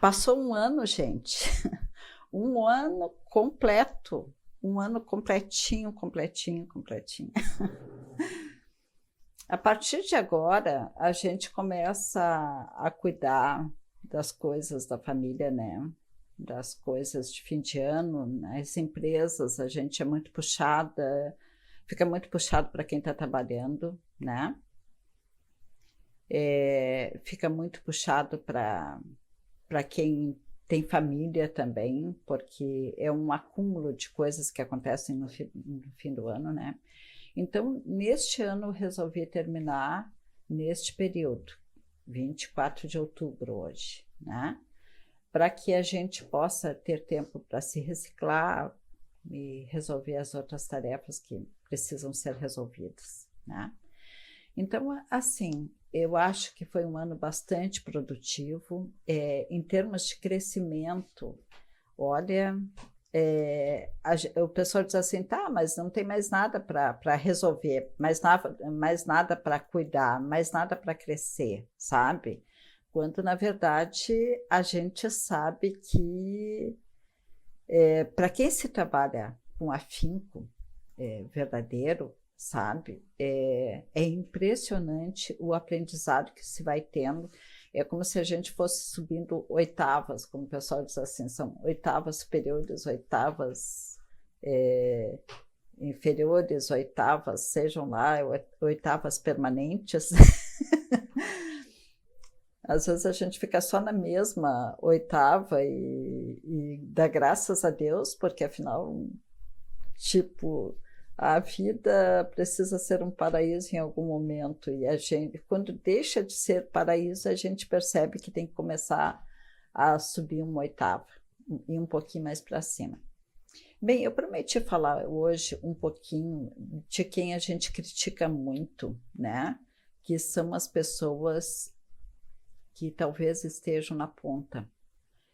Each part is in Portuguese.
Passou um ano, gente. Um ano completo. Um ano completinho, completinho, completinho. A partir de agora, a gente começa a cuidar das coisas da família, né? Das coisas de fim de ano. Nas empresas, a gente é muito puxada, fica muito puxado para quem está trabalhando, né? Fica muito puxado para quem tem família também, porque é um acúmulo de coisas que acontecem no fim do ano, né? Então, neste ano, eu resolvi terminar neste período, 24 de outubro hoje, né? Para que a gente possa ter tempo para se reciclar e resolver as outras tarefas que precisam ser resolvidas, né? Então, assim, eu acho que foi um ano bastante produtivo. Em termos de crescimento, olha, o pessoal diz assim, tá, mas não tem mais nada para resolver, mais nada para cuidar, mais nada para crescer, sabe? Quando, na verdade, a gente sabe que, para quem se trabalha com afinco verdadeiro, sabe? É impressionante o aprendizado que se vai tendo. É como se a gente fosse subindo oitavas, como o pessoal diz assim, são oitavas superiores, oitavas é, inferiores, oitavas, sejam lá, oitavas permanentes. Às vezes a gente fica só na mesma oitava e dá graças a Deus, porque afinal, tipo, a vida precisa ser um paraíso em algum momento e a gente, quando deixa de ser paraíso, a gente percebe que tem que começar a subir uma oitava e um pouquinho mais para cima. Bem, eu prometi falar hoje um pouquinho de quem a gente critica muito, né? Que são as pessoas que talvez estejam na ponta.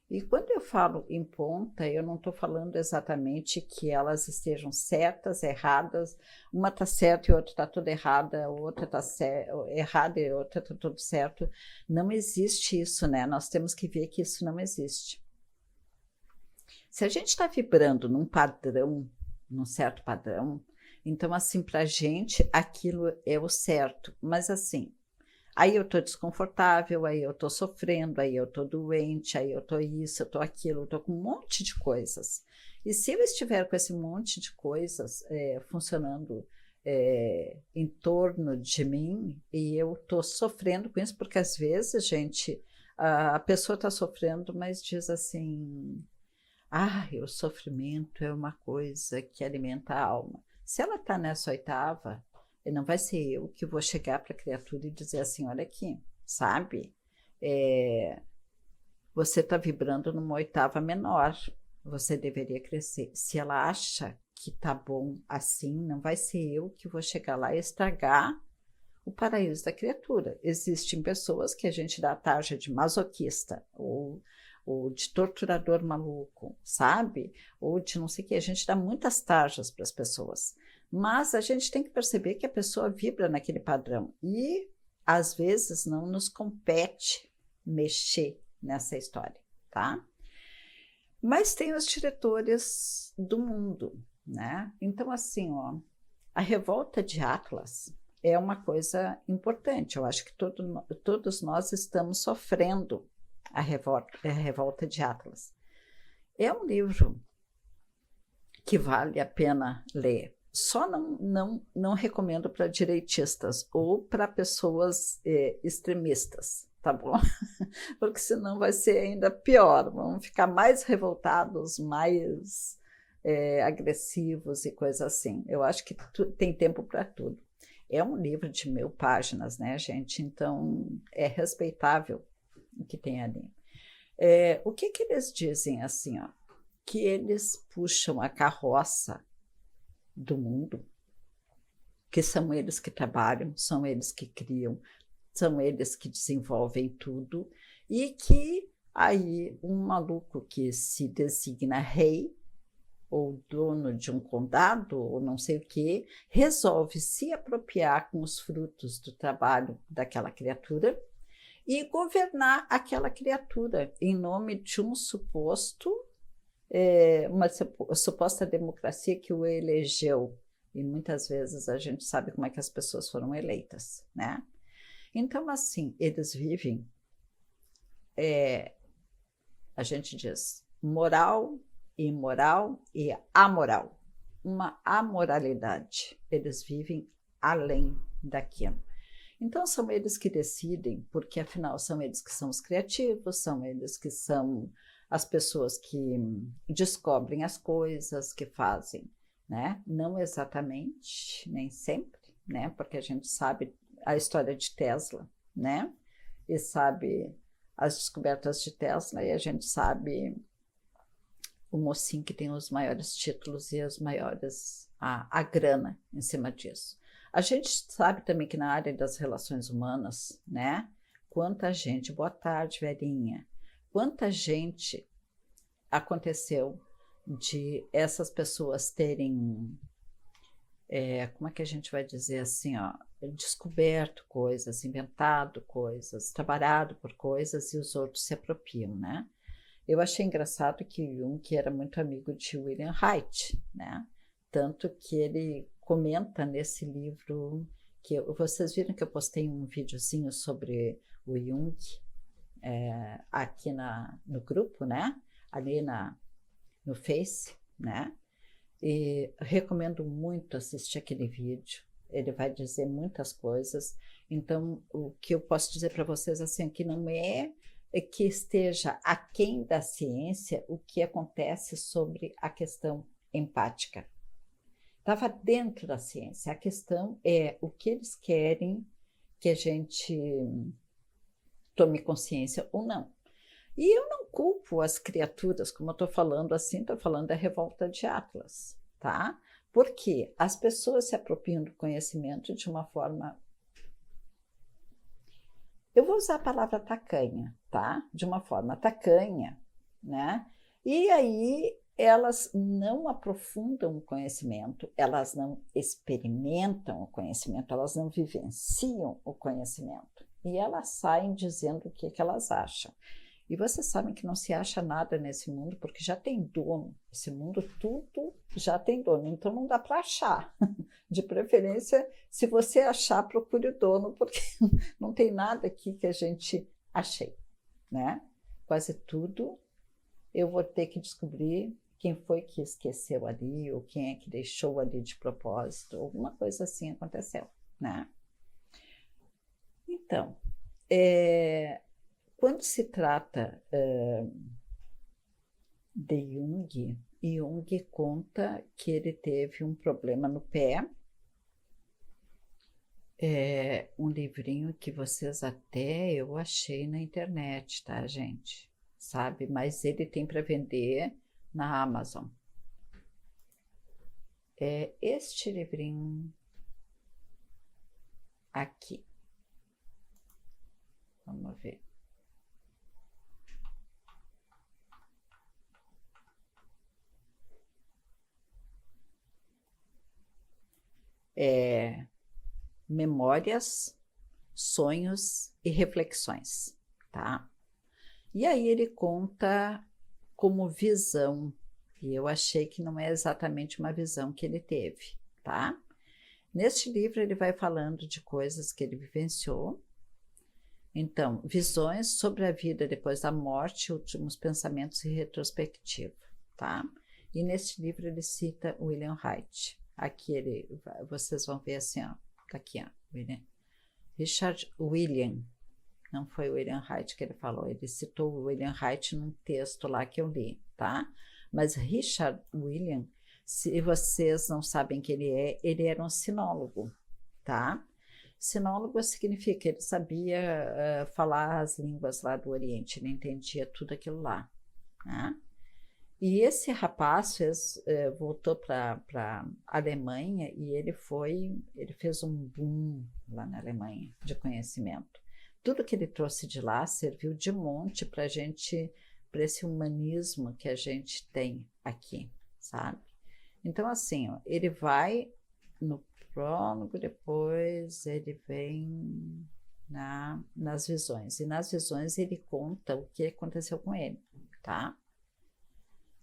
E quando eu falo em ponta, eu não estou falando exatamente que elas estejam certas, erradas, uma está certa e outra está tudo errada, outra está errada e outra está tudo certo. Não existe isso, né? Nós temos que ver que isso não existe. Se a gente está vibrando num padrão, num certo padrão, então, assim, para a gente, aquilo é o certo. Mas, assim, aí eu estou desconfortável, aí eu estou sofrendo, aí eu estou doente, aí eu estou isso, eu estou aquilo, eu estou com um monte de coisas. E se eu estiver com esse monte de coisas funcionando em torno de mim, e eu estou sofrendo com isso, porque às vezes, gente, a pessoa está sofrendo, mas diz assim, o sofrimento é uma coisa que alimenta a alma. Se ela está nessa oitava, não vai ser eu que vou chegar para a criatura e dizer assim, olha aqui, sabe? É, você está vibrando numa oitava menor, você deveria crescer. Se ela acha que tá bom assim, não vai ser eu que vou chegar lá e estragar o paraíso da criatura. Existem pessoas que a gente dá a tarja de masoquista, ou de torturador maluco, sabe? Ou de não sei o que. A gente dá muitas tarjas para as pessoas. Mas a gente tem que perceber que a pessoa vibra naquele padrão. E, às vezes, não nos compete mexer nessa história, tá? Mas tem os diretores do mundo, né? Então, assim, ó, a revolta de Atlas é uma coisa importante. Eu acho que todos nós estamos sofrendo a revolta de Atlas. É um livro que vale a pena ler. Só não recomendo para direitistas ou para pessoas extremistas, tá bom? Porque senão vai ser ainda pior. Vão ficar mais revoltados, mais agressivos e coisas assim. Eu acho que tem tempo para tudo. É um livro de 1000 páginas, né, gente? Então, é respeitável o que tem ali. O que eles dizem assim, ó? Que eles puxam a carroça do mundo, que são eles que trabalham, são eles que criam, são eles que desenvolvem tudo, e que aí um maluco que se designa rei, ou dono de um condado, ou não sei o quê, resolve se apropriar com os frutos do trabalho daquela criatura e governar aquela criatura em nome de um suposto, uma suposta democracia que o elegeu. E muitas vezes a gente sabe como é que as pessoas foram eleitas, né? Então, assim, eles vivem, a gente diz, moral, imoral e amoral. Uma amoralidade. Eles vivem além daquilo. Então, são eles que decidem, porque afinal são eles que são os criativos, são eles que são as pessoas que descobrem as coisas, que fazem, né? Não exatamente, nem sempre, né? Porque a gente sabe a história de Tesla, né? E sabe as descobertas de Tesla, e a gente sabe o mocinho que tem os maiores títulos e as maiores, a grana em cima disso. A gente sabe também que na área das relações humanas, né? Quanta gente, boa tarde, velhinha, quanta gente aconteceu de essas pessoas terem, como é que a gente vai dizer assim, ó, descoberto coisas, inventado coisas, trabalhado por coisas e os outros se apropriam, né? Eu achei engraçado que Jung, que era muito amigo de William Reich, né? Tanto que ele comenta nesse livro, que vocês viram que eu postei um videozinho sobre o Jung aqui no grupo, né? Ali no Face, né? E recomendo muito assistir aquele vídeo. Ele vai dizer muitas coisas. Então, o que eu posso dizer para vocês assim, que não é que esteja aquém da ciência o que acontece sobre a questão empática. Estava dentro da ciência. A questão é o que eles querem que a gente tome consciência ou não. E eu não culpo as criaturas, como eu estou falando assim, estou falando da revolta de Atlas, tá? Porque as pessoas se apropriam do conhecimento de uma forma... Eu vou usar a palavra tacanha, tá? De uma forma tacanha, né? E aí elas não aprofundam o conhecimento, elas não experimentam o conhecimento, elas não vivenciam o conhecimento. E elas saem dizendo o que elas acham. E vocês sabem que não se acha nada nesse mundo, porque já tem dono. Esse mundo tudo já tem dono, então não dá para achar. De preferência, se você achar, procure o dono, porque não tem nada aqui que a gente achei, né? Quase tudo eu vou ter que descobrir quem foi que esqueceu ali, ou quem é que deixou ali de propósito, alguma coisa assim aconteceu, né? Então, quando se trata de Jung, Jung conta que ele teve um problema no pé. É um livrinho que vocês até eu achei na internet, tá, gente? Sabe? Mas ele tem para vender na Amazon. É este livrinho aqui. Vamos ver. Memórias, sonhos e reflexões, tá? E aí ele conta como visão, e eu achei que não é exatamente uma visão que ele teve, tá? Neste livro ele vai falando de coisas que ele vivenciou. Então, visões sobre a vida depois da morte, últimos pensamentos e retrospectiva, tá? E neste livro ele cita William Reich. Aqui vocês vão ver assim, ó, tá aqui, ó, Richard William, não foi William Reich que ele falou, ele citou o William Reich num texto lá que eu li, tá? Mas Richard William, se vocês não sabem quem ele era um sinólogo, tá? Sinólogo significa que ele sabia falar as línguas lá do Oriente, ele entendia tudo aquilo lá, né? E esse rapaz voltou para a Alemanha e ele fez um boom lá na Alemanha de conhecimento. Tudo que ele trouxe de lá serviu de monte para esse humanismo que a gente tem aqui, sabe? Então, assim, ó, ele vai no prólogo, depois ele vem nas visões. E nas visões ele conta o que aconteceu com ele, tá?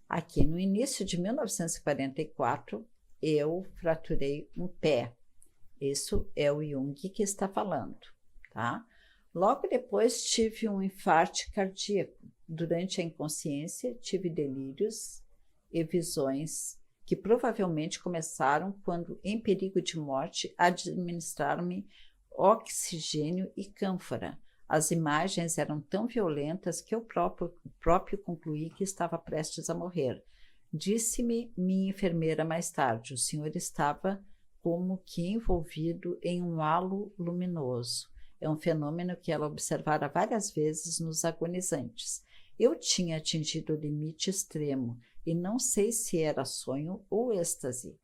Aqui no início de 1944, eu fraturei um pé. Isso é o Jung que está falando, tá? Logo depois tive um infarto cardíaco. Durante a inconsciência, tive delírios e visões que provavelmente começaram quando, em perigo de morte, administraram-me oxigênio e cânfora. As imagens eram tão violentas que eu próprio concluí que estava prestes a morrer. Disse-me minha enfermeira mais tarde, o senhor estava como que envolvido em um halo luminoso. É um fenômeno que ela observara várias vezes nos agonizantes. Eu tinha atingido o limite extremo e não sei se era sonho ou êxtase.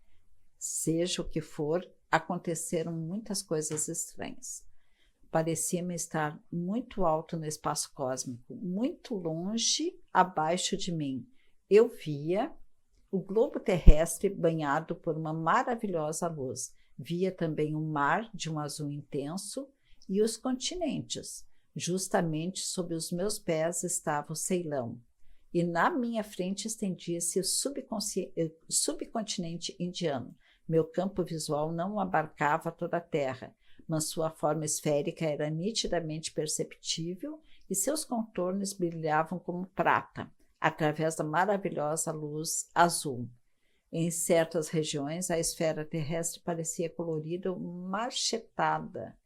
Seja o que for, aconteceram muitas coisas estranhas. Parecia-me estar muito alto no espaço cósmico, muito longe abaixo de mim. Eu via o globo terrestre banhado por uma maravilhosa luz. Via também o mar de um azul intenso e os continentes. Justamente sob os meus pés estava o Ceilão. E na minha frente estendia-se o subcontinente indiano. Meu campo visual não abarcava toda a Terra, mas sua forma esférica era nitidamente perceptível e seus contornos brilhavam como prata, através da maravilhosa luz azul. Em certas regiões, a esfera terrestre parecia colorida ou marchetada,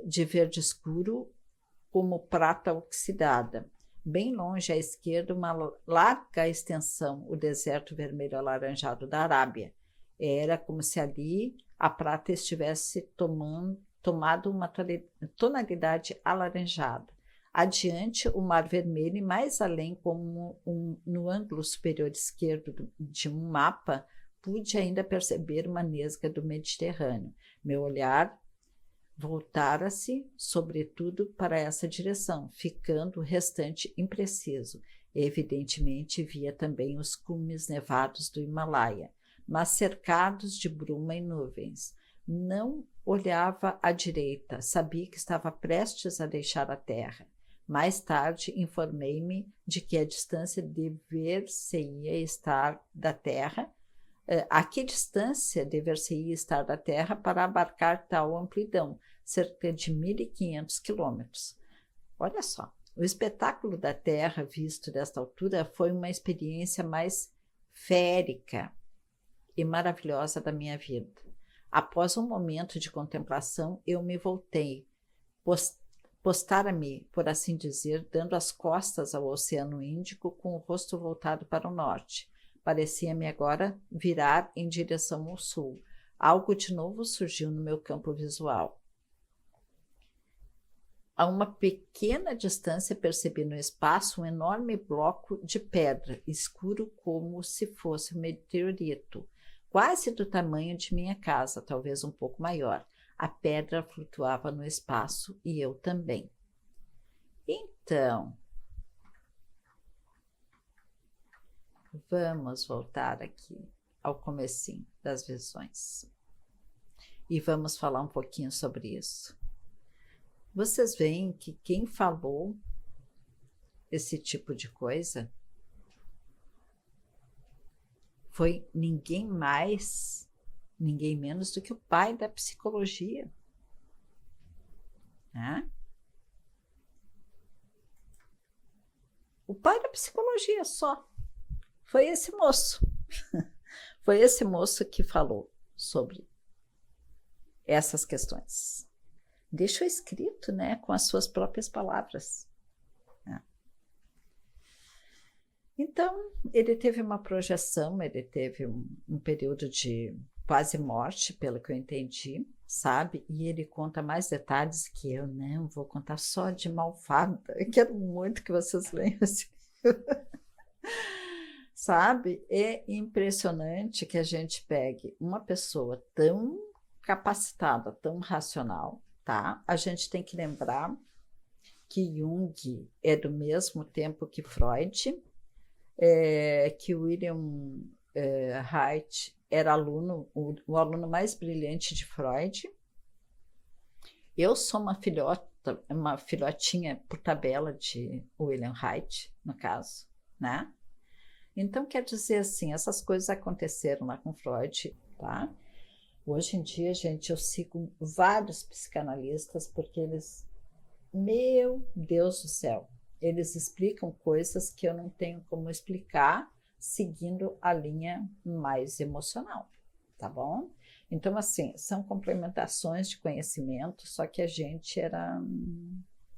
de verde escuro, como prata oxidada. Bem longe à esquerda, uma larga extensão, o deserto vermelho alaranjado da Arábia. Era como se ali a prata estivesse tomado uma tonalidade alaranjada. Adiante, o Mar Vermelho e mais além, como no ângulo superior esquerdo de um mapa, pude ainda perceber uma nesga do Mediterrâneo. Meu olhar voltara-se, sobretudo, para essa direção, ficando o restante impreciso. Evidentemente, via também os cumes nevados do Himalaia, mas cercados de bruma e nuvens. Não olhava à direita, sabia que estava prestes a deixar a terra. Mais tarde, informei-me de que a distância dever-se-ia estar da Terra. A que distância dever-se-ia estar da Terra para abarcar tal amplidão? Cerca de 1.500 quilômetros. Olha só, o espetáculo da Terra visto desta altura foi uma experiência mais férica e maravilhosa da minha vida. Após um momento de contemplação, eu me voltei, postara-me, por assim dizer, dando as costas ao Oceano Índico com o rosto voltado para o norte. Parecia-me agora virar em direção ao sul. Algo de novo surgiu no meu campo visual. A uma pequena distância percebi no espaço um enorme bloco de pedra, escuro como se fosse um meteorito, quase do tamanho de minha casa, talvez um pouco maior. A pedra flutuava no espaço e eu também. Então, vamos voltar aqui ao comecinho das visões. E vamos falar um pouquinho sobre isso. Vocês veem que quem falou esse tipo de coisa foi ninguém mais, ninguém menos do que o pai da psicologia. Né? O pai da psicologia só. Foi esse moço. Foi esse moço que falou sobre essas questões. Deixou escrito, né, com as suas próprias palavras. Né? Então, ele teve uma projeção, ele teve um período de quase morte, pelo que eu entendi, sabe? E ele conta mais detalhes que eu não vou contar só de malfada. Eu quero muito que vocês leiam esse livro. Sabe? É impressionante que a gente pegue uma pessoa tão capacitada, tão racional, tá? A gente tem que lembrar que Jung é do mesmo tempo que Freud, que William Reich era o aluno mais brilhante de Freud, Eu sou uma filhotinha por tabela de William Hyde, no caso, né? Então, quer dizer assim, essas coisas aconteceram lá com Freud, tá? Hoje em dia, gente, eu sigo vários psicanalistas porque eles, meu Deus do céu, eles explicam coisas que eu não tenho como explicar seguindo a linha mais emocional, tá bom? Então, assim, são complementações de conhecimento, só que a gente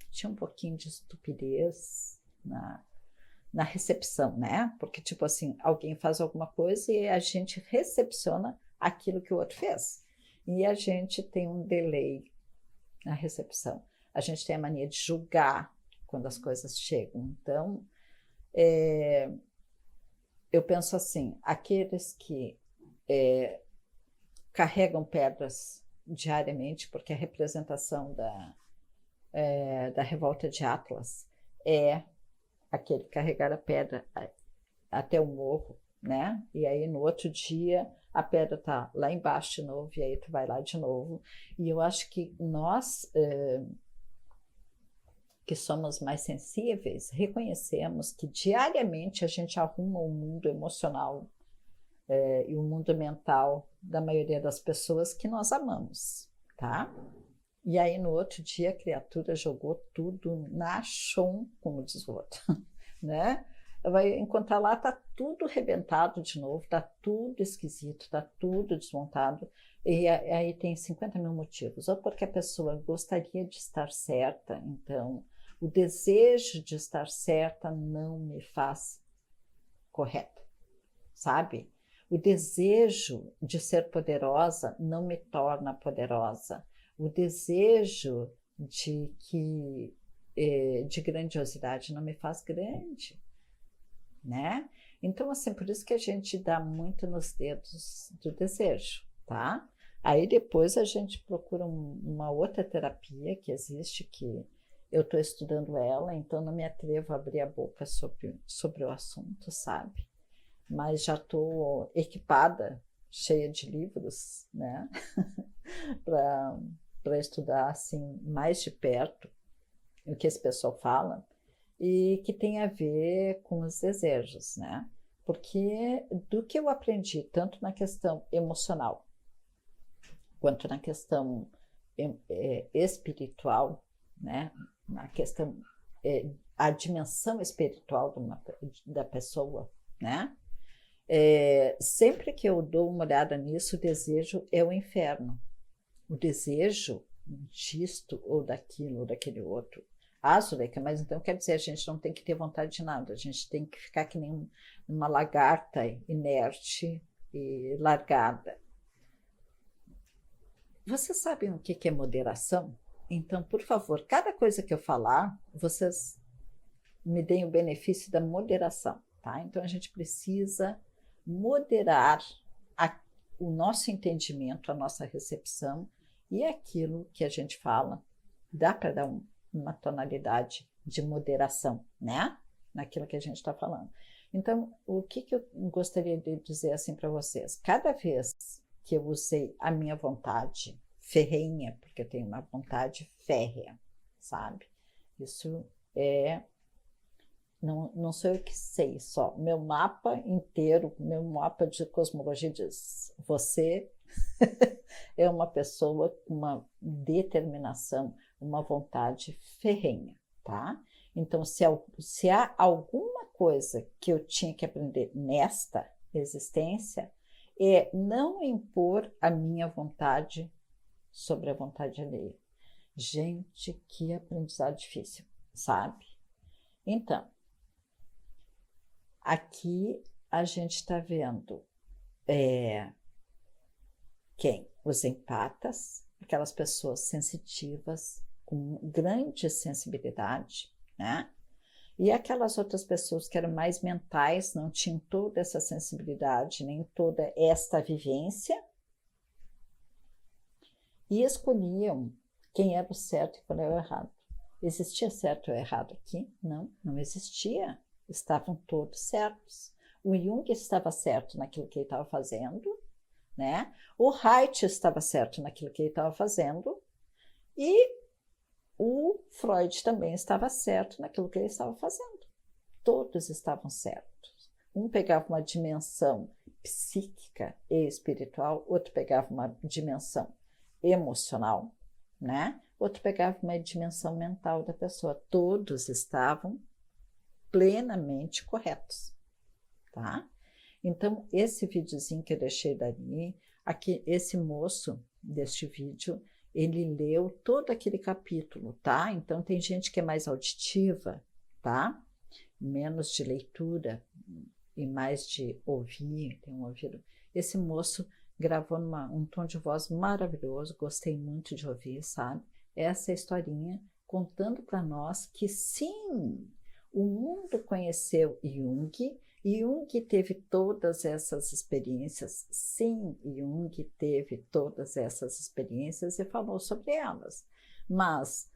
tinha um pouquinho de estupidez na recepção, né? Porque, tipo assim, alguém faz alguma coisa e a gente recepciona aquilo que o outro fez. E a gente tem um delay na recepção. A gente tem a mania de julgar quando as coisas chegam. Então, eu penso assim, aqueles que carregam pedras diariamente, porque a representação da revolta de Atlas é aquele carregar a pedra até o morro, né? E aí no outro dia a pedra tá lá embaixo de novo, e aí tu vai lá de novo. E eu acho que nós que somos mais sensíveis, reconhecemos que diariamente a gente arruma o mundo emocional e o mundo mental da maioria das pessoas que nós amamos, tá? E aí no outro dia a criatura jogou tudo na chão, como diz o outro, né? Vai encontrar lá, tá tudo rebentado de novo, tá tudo esquisito, tá tudo desmontado, e aí tem 50 mil motivos, ou porque a pessoa gostaria de estar certa, então o desejo de estar certa não me faz correta, sabe? O desejo de ser poderosa não me torna poderosa. O desejo de grandiosidade não me faz grande, né? Então, assim, por isso que a gente dá muito nos dedos do desejo, tá? Aí depois a gente procura uma outra terapia que existe, que eu estou estudando ela, então não me atrevo a abrir a boca sobre o assunto, sabe? Mas já estou equipada, cheia de livros, né? para estudar assim mais de perto o que esse pessoal fala e que tem a ver com os desejos, né? Porque do que eu aprendi, tanto na questão emocional quanto na questão espiritual, né? Na questão, a dimensão espiritual da pessoa, né? Sempre que eu dou uma olhada nisso, o desejo é o inferno. O desejo disto ou daquilo ou daquele outro. Ah, Zuleika, mas então quer dizer, a gente não tem que ter vontade de nada, a gente tem que ficar que nem uma lagarta inerte e largada. Vocês sabem o que é moderação? Então, por favor, cada coisa que eu falar, vocês me deem o benefício da moderação, tá? Então, a gente precisa moderar o nosso entendimento, a nossa recepção e aquilo que a gente fala. Dá para dar uma tonalidade de moderação, né? Naquilo que a gente está falando. Então, o que eu gostaria de dizer assim para vocês? Cada vez que eu usei a minha vontade ferrenha, porque eu tenho uma vontade férrea, sabe? Isso não sou eu que sei só. Meu mapa inteiro, meu mapa de cosmologia diz: você é uma pessoa com uma determinação, uma vontade ferrenha, tá? Então, se há alguma coisa que eu tinha que aprender nesta existência, é não impor a minha vontade sobre a vontade alheia. Gente, que aprendizado difícil, sabe? Então, aqui a gente está vendo quem? Os empatas, aquelas pessoas sensitivas, com grande sensibilidade, né? E aquelas outras pessoas que eram mais mentais, não tinham toda essa sensibilidade, nem toda esta vivência, e escolhiam quem era o certo e qual era o errado. Existia certo ou errado aqui? Não, não existia. Estavam todos certos. O Jung estava certo naquilo que ele estava fazendo, né? O Haidt estava certo naquilo que ele estava fazendo, E o Freud também estava certo naquilo que ele estava fazendo. Todos estavam certos. Um pegava uma dimensão psíquica e espiritual, outro pegava uma dimensão emocional, né? Outro pegava uma dimensão mental da pessoa. Todos estavam plenamente corretos, tá? Então, esse videozinho que eu deixei dali, aqui, esse moço deste vídeo, ele leu todo aquele capítulo, tá? Então, tem gente que é mais auditiva, tá? Menos de leitura e mais de ouvir, tem um ouvido. Esse moço gravou um tom de voz maravilhoso, gostei muito de ouvir, sabe? Essa historinha contando para nós que sim, o mundo conheceu Jung, e Jung teve todas essas experiências. Sim, Jung teve todas essas experiências e falou sobre elas. Mas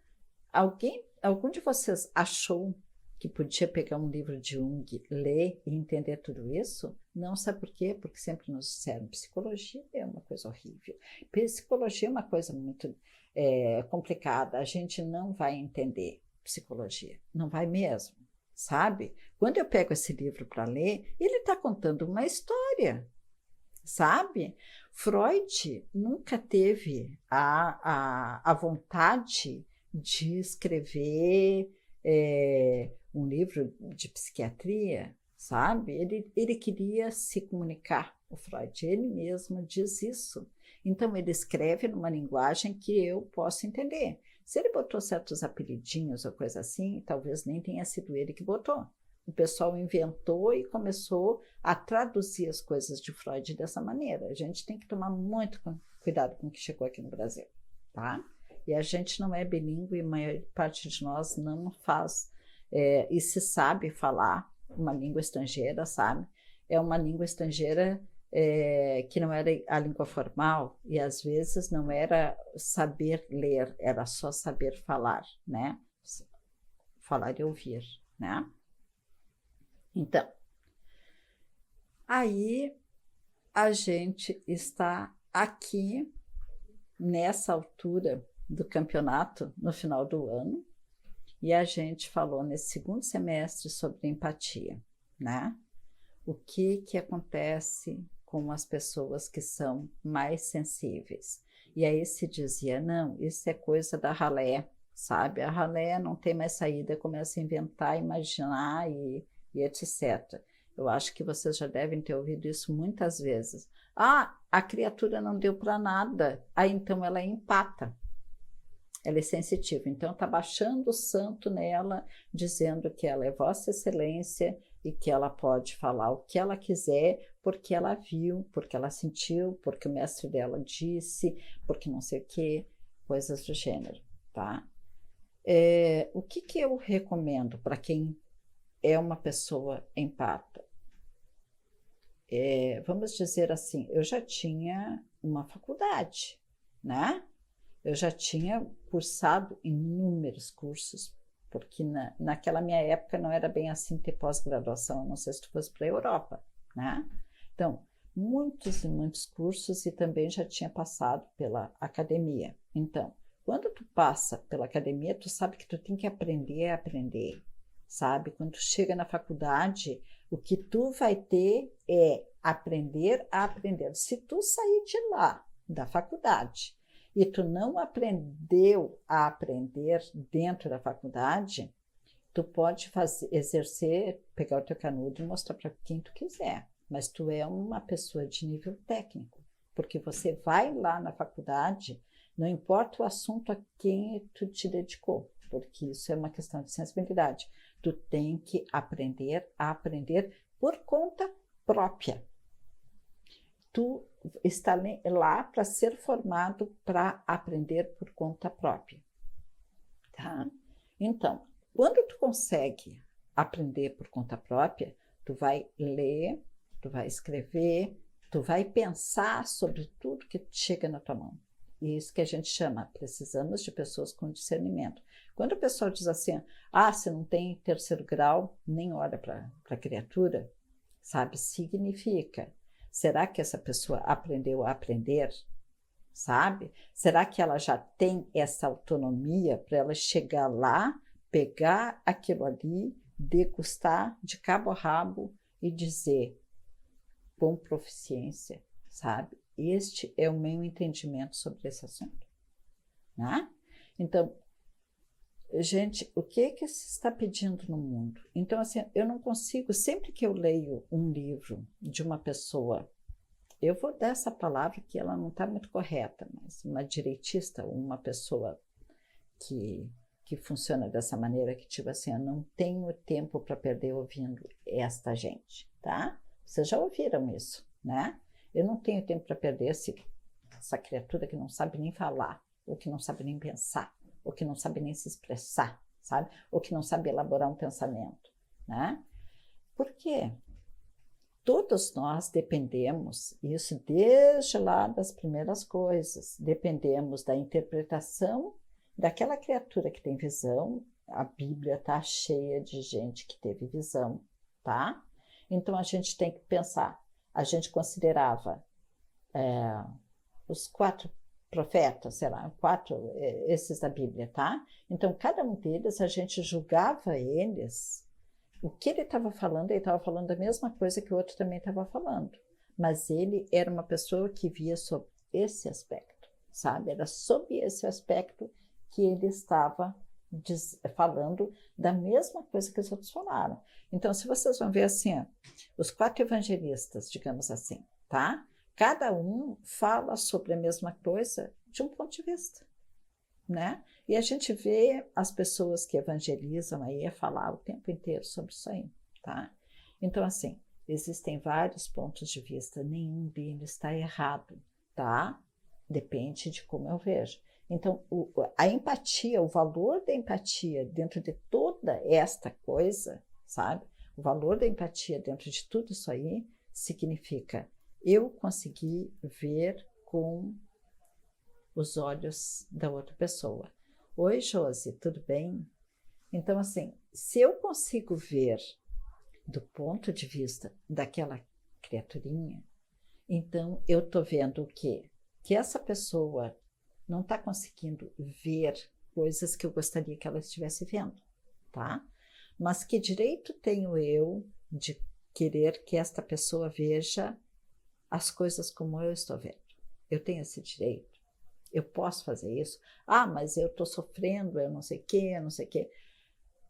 algum de vocês achou que podia pegar um livro de Jung, ler e entender tudo isso? Não, sabe por quê? Porque sempre nos disseram psicologia é uma coisa horrível. Psicologia é uma coisa muito complicada. A gente não vai entender psicologia. Não vai mesmo, sabe? Quando eu pego esse livro para ler, ele está contando uma história, sabe? Freud nunca teve a vontade de escrever um livro de psiquiatria, sabe? Ele queria se comunicar, o Freud, ele mesmo diz isso. Então, ele escreve numa linguagem que eu posso entender. Se ele botou certos apelidinhos ou coisa assim, talvez nem tenha sido ele que botou. O pessoal inventou e começou a traduzir as coisas de Freud dessa maneira. A gente tem que tomar muito cuidado com o que chegou aqui no Brasil, tá? E a gente não é bilíngue, a maior parte de nós não faz e se sabe falar uma língua estrangeira, sabe? É uma língua estrangeira que não era a língua formal, e às vezes não era saber ler, era só saber falar, né? Falar e ouvir, né? Então, aí a gente está aqui nessa altura do campeonato, no final do ano, e a gente falou nesse segundo semestre sobre empatia, né? O que acontece com as pessoas que são mais sensíveis. E aí se dizia, não, isso é coisa da ralé, sabe? A ralé não tem mais saída, começa a inventar, imaginar e etc. Eu acho que vocês já devem ter ouvido isso muitas vezes. Ah, a criatura não deu para nada, aí então ela empata. Ela é sensitiva, então está baixando o santo nela, dizendo que ela é Vossa Excelência e que ela pode falar o que ela quiser, porque ela viu, porque ela sentiu, porque o mestre dela disse, porque não sei o quê, coisas do gênero, tá? O que eu recomendo para quem é uma pessoa empata? Vamos dizer assim, eu já tinha uma faculdade, né? Eu já tinha cursado inúmeros cursos, porque naquela minha época não era bem assim ter pós-graduação, não sei se tu fosse para a Europa, né? Então, muitos e muitos cursos, e também já tinha passado pela academia. Então, quando tu passa pela academia, tu sabe que tu tem que aprender a aprender, sabe? Quando tu chega na faculdade, o que tu vai ter é aprender a aprender. Se tu sair de lá, da faculdade, e tu não aprendeu a aprender dentro da faculdade, tu pode exercer, pegar o teu canudo e mostrar para quem tu quiser, mas tu é uma pessoa de nível técnico, porque você vai lá na faculdade, não importa o assunto a quem tu te dedicou, porque isso é uma questão de sensibilidade. Tu tem que aprender a aprender por conta própria. Tu está lá para ser formado para aprender por conta própria, tá? Então, quando tu consegue aprender por conta própria, tu vai ler, tu vai escrever, tu vai pensar sobre tudo que chega na tua mão. Isso que a gente chama, precisamos de pessoas com discernimento. Quando o pessoal diz assim, se não tem terceiro grau, nem olha para a criatura, sabe? Significa, será que essa pessoa aprendeu a aprender? sabe? Será que ela já tem essa autonomia para ela chegar lá, pegar aquilo ali, degustar de cabo a rabo e dizer com proficiência, sabe? Este é o meu entendimento sobre esse assunto, né? Então, gente, o que que se está pedindo no mundo? Então, assim, eu não consigo, sempre que eu leio um livro de uma pessoa, eu vou dar essa palavra que ela não está muito correta, mas uma direitista, uma pessoa que funciona dessa maneira, que tipo assim, eu não tenho tempo para perder ouvindo esta gente, tá? Vocês já ouviram isso, né? Eu não tenho tempo para perder essa criatura que não sabe nem falar, ou que não sabe nem pensar, ou que não sabe nem se expressar, sabe? Ou que não sabe elaborar um pensamento, né? Por quê? Todos nós dependemos, isso desde lá das primeiras coisas, dependemos da interpretação daquela criatura que tem visão. A Bíblia está cheia de gente que teve visão, tá? Então a gente tem que pensar, a gente considerava os 4 profetas, sei lá, 4 esses da Bíblia, tá? Então cada um deles a gente julgava eles. O que ele estava falando a mesma coisa que o outro também estava falando, mas ele era uma pessoa que via sob esse aspecto, sabe? Era sob esse aspecto que ele estava falando da mesma coisa que os outros falaram. Então, se vocês vão ver assim, ó, os 4 evangelistas, digamos assim, tá? Cada um fala sobre a mesma coisa de um ponto de vista, né? E a gente vê as pessoas que evangelizam aí a falar o tempo inteiro sobre isso aí, tá? Então, assim, existem vários pontos de vista, nenhum deles está errado, tá? Depende de como eu vejo. Então, a empatia, o valor da empatia dentro de toda esta coisa, sabe? O valor da empatia dentro de tudo isso aí significa eu conseguir ver com os olhos da outra pessoa. Oi, Josi, tudo bem? Então, assim, se eu consigo ver do ponto de vista daquela criaturinha, então eu estou vendo o quê? Que essa pessoa não está conseguindo ver coisas que eu gostaria que ela estivesse vendo, tá? Mas que direito tenho eu de querer que esta pessoa veja as coisas como eu estou vendo? Eu tenho esse direito? Eu posso fazer isso? Ah, mas eu estou sofrendo, eu não sei o quê, eu não sei o quê.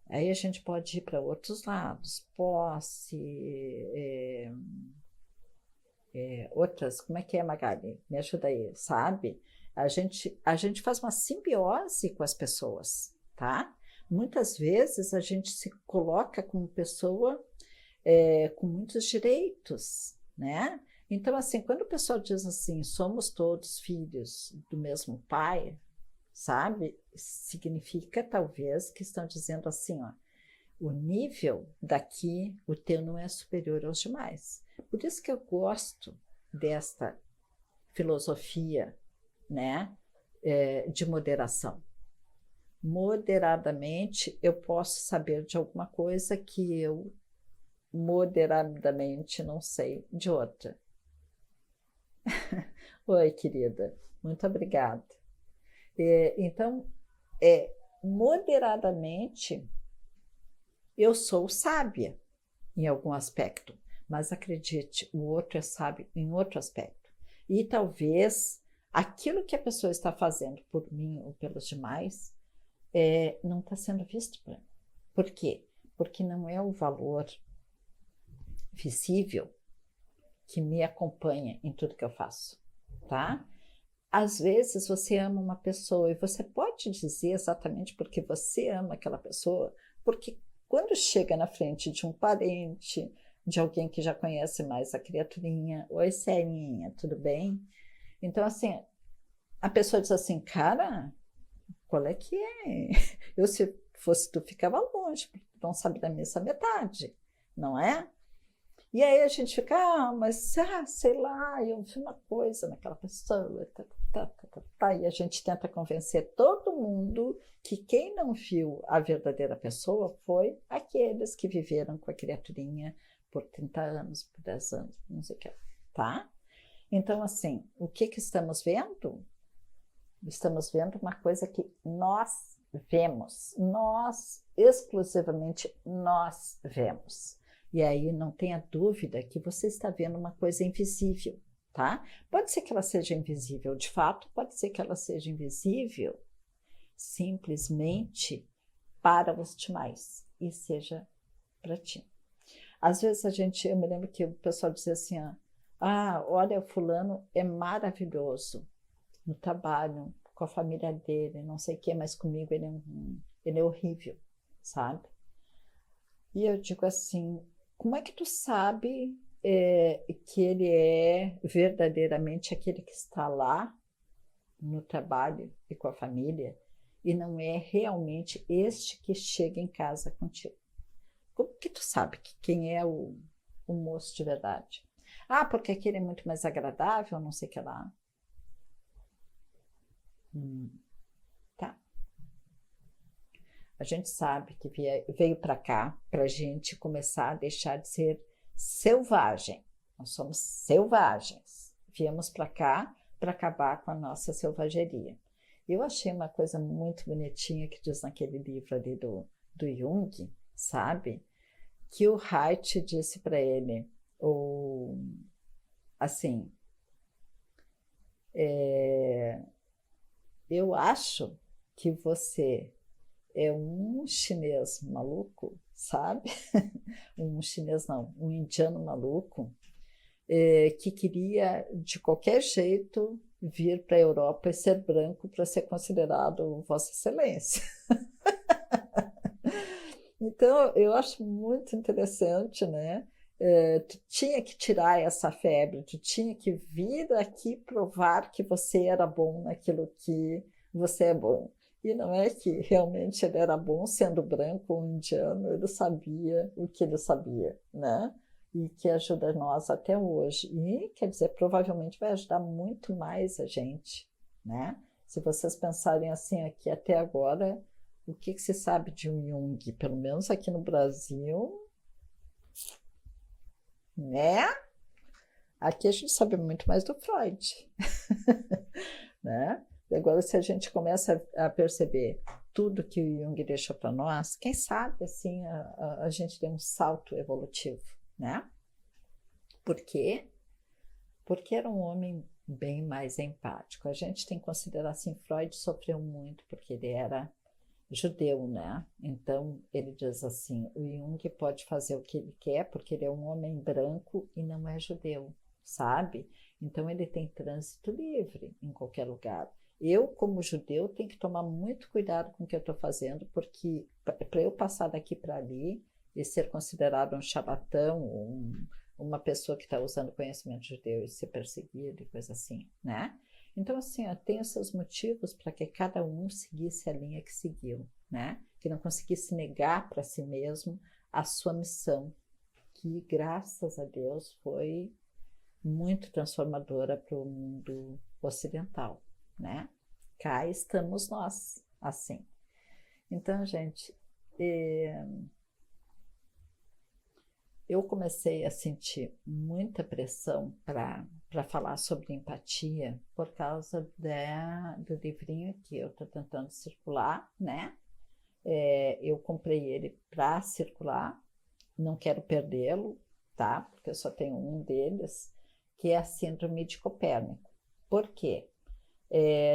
Aí a gente pode ir para outros lados, posse, outras, como é que é, Magali? Me ajuda aí, sabe? A gente faz uma simbiose com as pessoas, tá? Muitas vezes a gente se coloca como pessoa com muitos direitos, né? Então, assim, quando o pessoal diz assim, somos todos filhos do mesmo pai, sabe? Significa, talvez, que estão dizendo assim, ó, o nível daqui, o teu não é superior aos demais. Por isso que eu gosto desta filosofia, né, de moderação. Moderadamente, eu posso saber de alguma coisa que eu moderadamente não sei de outra. Oi, querida, muito obrigada. Então, moderadamente, eu sou sábia em algum aspecto, mas acredite, o outro é sábio em outro aspecto. E talvez aquilo que a pessoa está fazendo por mim ou pelos demais não está sendo visto por mim. Por quê? Porque não é o valor visível que me acompanha em tudo que eu faço, tá? Às vezes você ama uma pessoa e você pode dizer exatamente porque você ama aquela pessoa, porque quando chega na frente de um parente, de alguém que já conhece mais a criaturinha, oi, Serinha, tudo bem? Então, assim, a pessoa diz assim, cara, qual é que é? Eu, se fosse tu, ficava longe, porque tu não sabe da missa metade, não é? E aí a gente fica, sei lá, eu vi uma coisa naquela pessoa, e a gente tenta convencer todo mundo que quem não viu a verdadeira pessoa foi aqueles que viveram com a criaturinha por 30 anos, por 10 anos, não sei o que, tá? Então, assim, o que estamos vendo? Estamos vendo uma coisa que nós vemos, nós, exclusivamente nós vemos. E aí não tenha dúvida que você está vendo uma coisa invisível, tá? Pode ser que ela seja invisível de fato, pode ser que ela seja invisível simplesmente para os demais e seja para ti. Às vezes eu me lembro que o pessoal dizia assim, olha, o fulano é maravilhoso no trabalho, com a família dele, não sei o que, mas comigo ele é horrível, sabe? E eu digo assim, como é que tu sabe que ele é verdadeiramente aquele que está lá no trabalho e com a família e não é realmente este que chega em casa contigo? Como que tu sabe quem é o moço de verdade? Porque aquele é muito mais agradável, não sei o que lá. Tá. A gente sabe que veio para cá para a gente começar a deixar de ser selvagem. Nós somos selvagens. Viemos para cá para acabar com a nossa selvageria. Eu achei uma coisa muito bonitinha que diz naquele livro ali do Jung, sabe? Que o Haidt disse para ele, assim, eu acho que você é um chinês maluco, sabe? Um chinês não, um indiano maluco, que queria, de qualquer jeito, vir para a Europa e ser branco para ser considerado Vossa Excelência. Então, eu acho muito interessante, né? Tu tinha que tirar essa febre, tu tinha que vir aqui provar que você era bom naquilo que você é bom. E não é que realmente ele era bom sendo branco ou indiano, ele sabia o que ele sabia, né? E que ajuda nós até hoje. E, quer dizer, provavelmente vai ajudar muito mais a gente, né? Se vocês pensarem assim aqui até agora, o que se sabe de um Jung? Pelo menos aqui no Brasil, né? Aqui a gente sabe muito mais do Freud, né? Agora, se a gente começa a perceber tudo que o Jung deixou para nós, quem sabe, assim, a gente tem um salto evolutivo, né? Por quê? Porque era um homem bem mais empático. A gente tem que considerar, assim, Freud sofreu muito, porque ele era judeu, né? Então, ele diz assim, o Jung pode fazer o que ele quer, porque ele é um homem branco e não é judeu, sabe? Então, ele tem trânsito livre em qualquer lugar. Eu, como judeu, tenho que tomar muito cuidado com o que eu estou fazendo, porque para eu passar daqui para ali e ser considerado um charlatão, uma pessoa que está usando conhecimento judeu e ser perseguido e coisa assim, né? Então, assim, tem os seus motivos para que cada um seguisse a linha que seguiu, né? Que não conseguisse negar para si mesmo a sua missão, que, graças a Deus, foi muito transformadora para o mundo ocidental, né? Cá estamos nós, assim. Então, gente, eu comecei a sentir muita pressão para falar sobre empatia por causa do livrinho que eu estou tentando circular, né? Eu comprei ele para circular, não quero perdê-lo, tá? Porque eu só tenho um deles, que é a Síndrome de Copérnico. Por quê?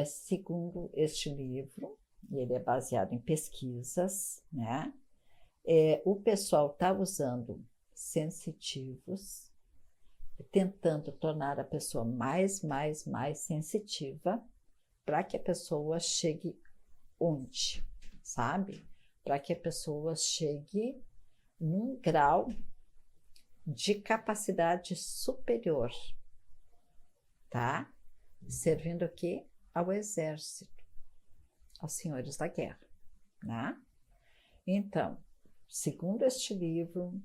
Segundo este livro, ele é baseado em pesquisas, né? O pessoal está usando sensitivos, tentando tornar a pessoa mais sensitiva, para que a pessoa chegue onde, sabe? Para que a pessoa chegue num grau de capacidade superior, tá? Servindo o quê? Ao exército, aos senhores da guerra, né? Então, segundo este livro,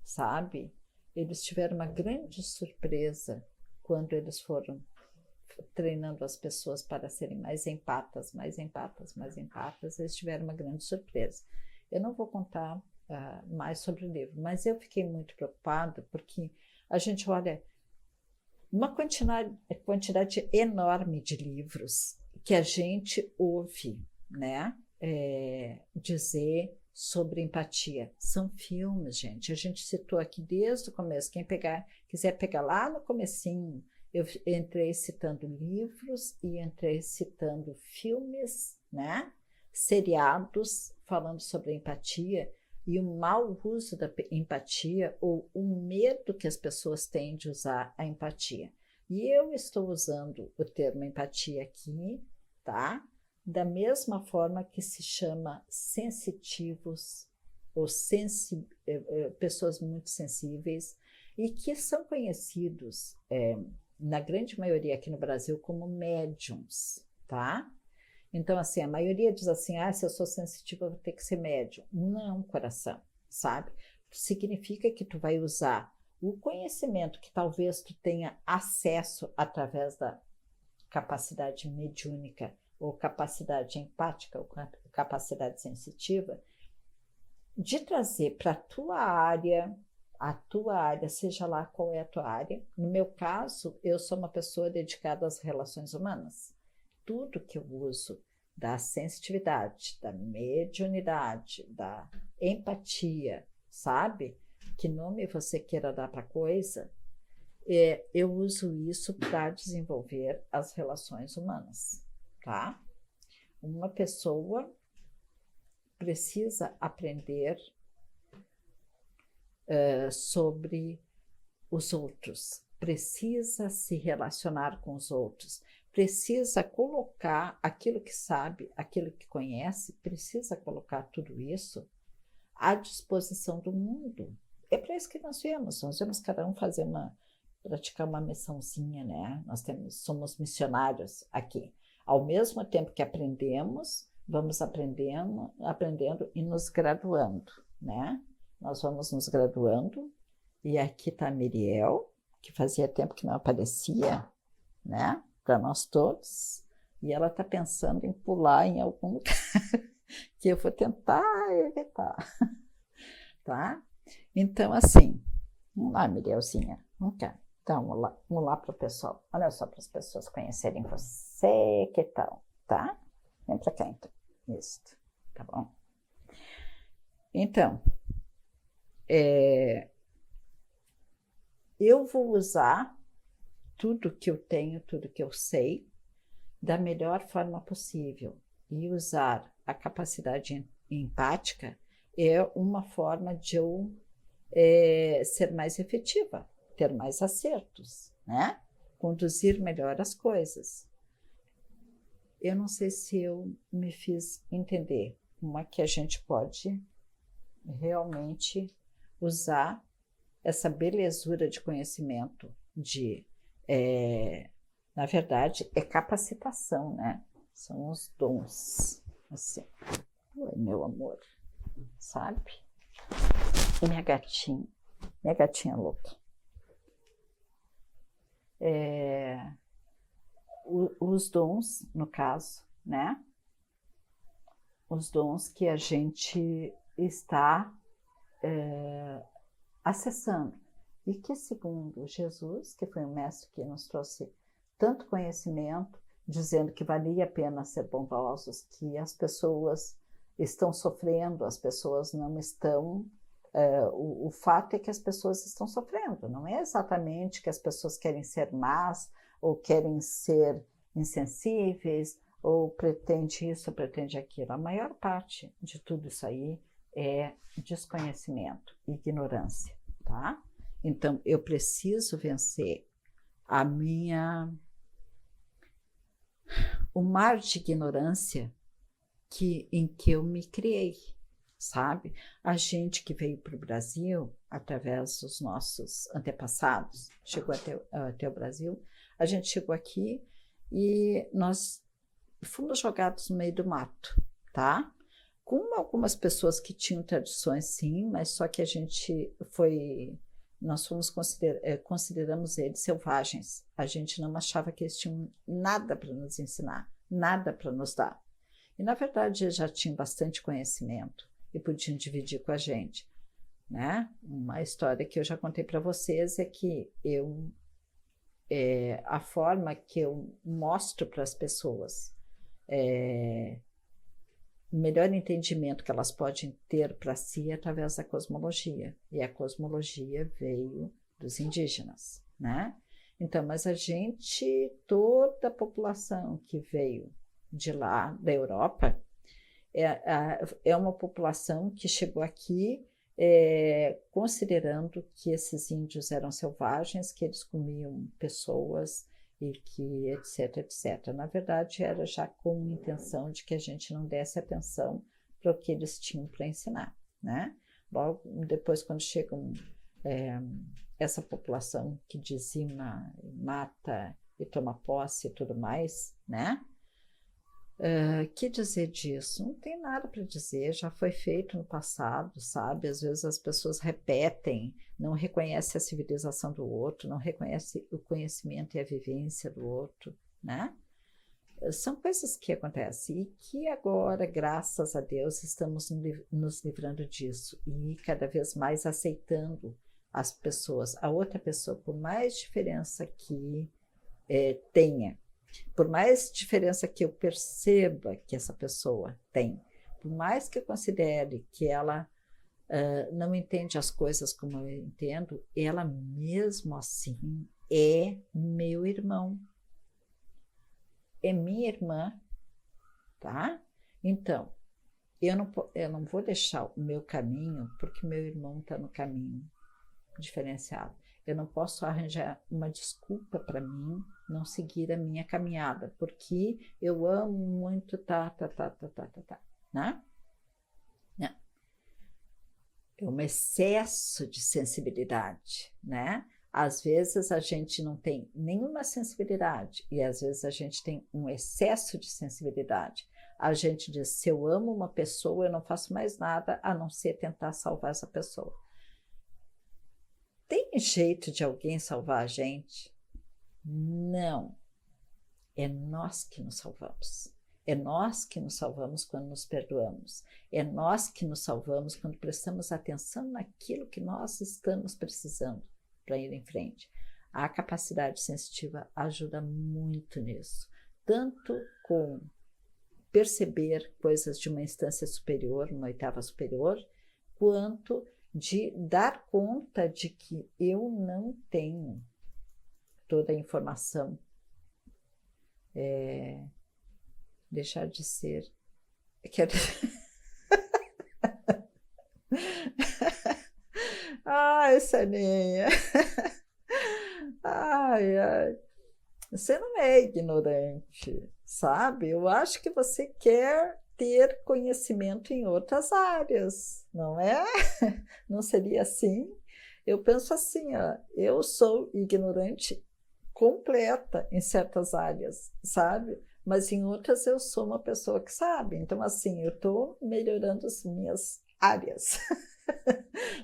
sabe, eles tiveram uma grande surpresa quando eles foram treinando as pessoas para serem mais empatas, eles tiveram uma grande surpresa. Eu não vou contar mais sobre o livro, mas eu fiquei muito preocupada porque a gente olha uma quantidade enorme de livros que a gente ouve, né, dizer sobre empatia. São filmes, gente. A gente citou aqui desde o começo. Quem quiser pegar lá no comecinho, eu entrei citando livros e entrei citando filmes, né, seriados falando sobre empatia e o mau uso da empatia ou o medo que as pessoas têm de usar a empatia. E eu estou usando o termo empatia aqui, tá? Da mesma forma que se chama sensitivos ou pessoas muito sensíveis e que são conhecidos, na grande maioria aqui no Brasil, como médiums, tá? Então, assim, a maioria diz assim, se eu sou sensitiva, eu vou ter que ser médium. Não, coração, sabe? Significa que tu vai usar o conhecimento que talvez tu tenha acesso através da capacidade mediúnica ou capacidade empática ou capacidade sensitiva, de trazer para a tua área, seja lá qual é a tua área. No meu caso, eu sou uma pessoa dedicada às relações humanas. Tudo que eu uso da sensitividade, da mediunidade, da empatia, sabe? Que nome você queira dar para a coisa, eu uso isso para desenvolver as relações humanas, tá? Uma pessoa precisa aprender sobre os outros, precisa se relacionar com os outros, precisa colocar aquilo que sabe, aquilo que conhece, precisa colocar tudo isso à disposição do mundo. É para isso que nós vemos cada um praticar uma missãozinha, né? Somos missionários aqui. Ao mesmo tempo que aprendemos, vamos aprendendo e nos graduando, né? Nós vamos nos graduando, e aqui está a Miriel, que fazia tempo que não aparecia, né? Para nós todos, e ela está pensando em pular em algum lugar, que eu vou tentar evitar, tá? Então, assim, vamos lá, Mirielzinha, não quero. Então, vamos lá para o pessoal. Olha só, para as pessoas conhecerem você, que tal, tá? Vem para cá, então. Isso, tá bom? Então, eu vou usar tudo que eu tenho, tudo que eu sei, da melhor forma possível. E usar a capacidade empática é uma forma de eu ser mais efetiva, ter mais acertos, né? Conduzir melhor as coisas. Eu não sei se eu me fiz entender como é que a gente pode realmente usar essa belezura de conhecimento, na verdade, é capacitação, né? São os dons, assim. Oi, meu amor, sabe? Minha gatinha louca. Os dons, no caso, né? Os dons que a gente está acessando. E que, segundo Jesus, que foi o mestre que nos trouxe tanto conhecimento, dizendo que valia a pena ser bondosos, que as pessoas estão sofrendo, as pessoas não estão... o fato é que as pessoas estão sofrendo, não é exatamente que as pessoas querem ser más, ou querem ser insensíveis, ou pretende isso, ou pretende aquilo. A maior parte de tudo isso aí é desconhecimento, ignorância, tá? Então, eu preciso vencer o mar de ignorância em que eu me criei, sabe? A gente que veio para o Brasil, através dos nossos antepassados, chegou até o Brasil, a gente chegou aqui e nós fomos jogados no meio do mato, tá? Com algumas pessoas que tinham tradições, sim, mas só que nós consideramos eles selvagens. A gente não achava que eles tinham nada para nos ensinar, nada para nos dar. E, na verdade, eles já tinham bastante conhecimento e podiam dividir com a gente, né? Uma história que eu já contei para vocês é que a forma que eu mostro para as pessoas o melhor entendimento que elas podem ter para si é através da cosmologia. E a cosmologia veio dos indígenas, né? Então, mas toda a população que veio de lá, da Europa, é uma população que chegou aqui considerando que esses índios eram selvagens, que eles comiam pessoas e que etc, etc. Na verdade, era já com a intenção de que a gente não desse atenção para o que eles tinham para ensinar, né? Logo depois, quando chegam essa população que dizima, mata e toma posse e tudo mais, né? Que dizer disso? Não tem nada para dizer, já foi feito no passado, sabe? Às vezes as pessoas repetem, não reconhecem a civilização do outro, não reconhecem o conhecimento e a vivência do outro, né? São coisas que acontecem e que agora, graças a Deus, estamos nos livrando disso e cada vez mais aceitando as pessoas, a outra pessoa, por mais diferença que tenha. Por mais diferença que eu perceba que essa pessoa tem, por mais que eu considere que ela não entende as coisas como eu entendo, ela mesmo assim é meu irmão, é minha irmã, tá? Então, eu não vou deixar o meu caminho porque meu irmão está no caminho diferenciado. Eu não posso arranjar uma desculpa para mim não seguir a minha caminhada, porque eu amo muito né? Não. É um excesso de sensibilidade, né? Às vezes a gente não tem nenhuma sensibilidade e às vezes a gente tem um excesso de sensibilidade. A gente diz, se eu amo uma pessoa, eu não faço mais nada a não ser tentar salvar essa pessoa. Tem jeito de alguém salvar a gente? Não. É nós que nos salvamos. É nós que nos salvamos quando nos perdoamos. É nós que nos salvamos quando prestamos atenção naquilo que nós estamos precisando para ir em frente. A capacidade sensitiva ajuda muito nisso. Tanto com perceber coisas de uma instância superior, uma oitava superior, quanto de dar conta de que eu não tenho toda a informação, deixar de ser. Quero... Ai, Saninha! Ai, ai. Você não é ignorante, sabe? Eu acho que você quer ter conhecimento em outras áreas, não é? Não seria assim? Eu penso assim, ó, eu sou ignorante completa em certas áreas, sabe? Mas em outras eu sou uma pessoa que sabe. Então, assim, eu estou melhorando as minhas áreas.